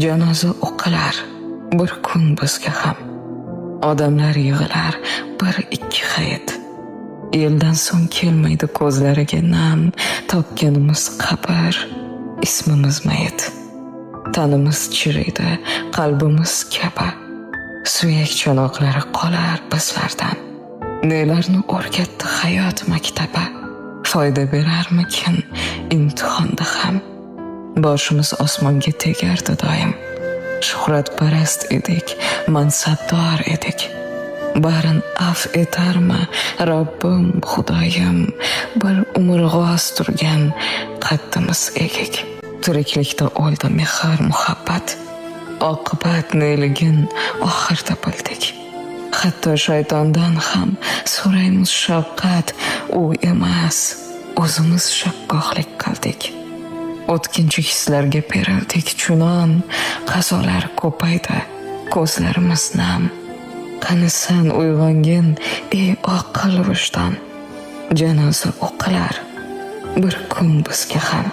Janoza o'qilar bir kun bizga ham. Odamlar yig'ilar bir ikki hayit. Yildan so'ng kelmaydi ko'zlariga nam, topganimiz qabr, ismimiz mayit. Tanimiz chiriydi, qalbimiz kaba. Suyak chanoqlari qolar bizlardan. Nelarni o'rgatdi hayot maktabi. Foyda berarmikin imtihonda ham. Boshimiz osmonga tegardi doim. Shuhratparast edik, mansabdor edik. Barin af etarmi Robbim, Xudoyim, bir umr g'oz turgan qaddimiz egik. Tiriklikda o'ldi mehr, muhabbat. Oqibat neligin oxirda bildik. Hatto shaytondan ham so'raymiz shafqat, u emas, o'zimiz shakkoklik qildik. O'tkinchi hislarga berildik chunon, qazolar ko'paydi, ko'zlarimiz nam. Qani sen uyg'ongin, ey oqil vijdon. Janoza o'qilar bir kun bizga ham.